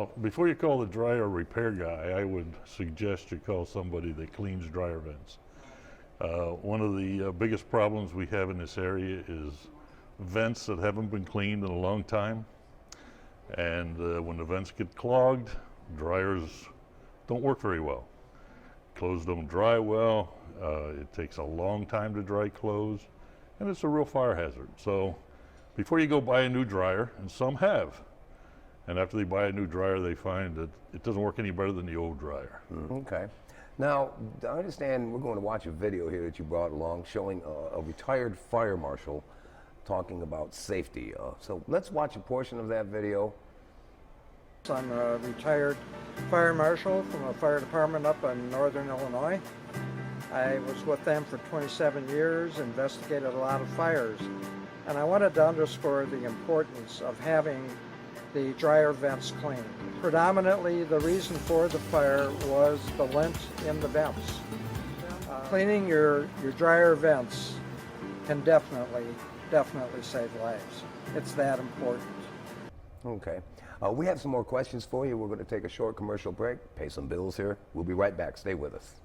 Well, before you call the dryer repair guy, I would suggest you call somebody that cleans dryer vents. One of the biggest problems we have in this area is vents that haven't been cleaned in a long time. And when the vents get clogged, dryers don't work very well. Clothes don't dry well. It takes a long time to dry clothes, and it's a real fire hazard. So before you go buy a new dryer, and some have, and after they buy a new dryer, they find that it doesn't work any better than the old dryer. Okay. Now, I understand we're going to watch a video here that you brought along showing a retired fire marshal talking about safety. So let's watch a portion of that video. I'm a retired fire marshal from a fire department up in northern Illinois. I was with them for 27 years, investigated a lot of fires, and I wanted to underscore the importance of having the dryer vents cleaned. Predominantly, the reason for the fire was the lint in the vents. Cleaning your dryer vents can definitely save lives. It's that important. Okay. We have some more questions for you. We're going to take a short commercial break, pay some bills here. We'll be right back. Stay with us.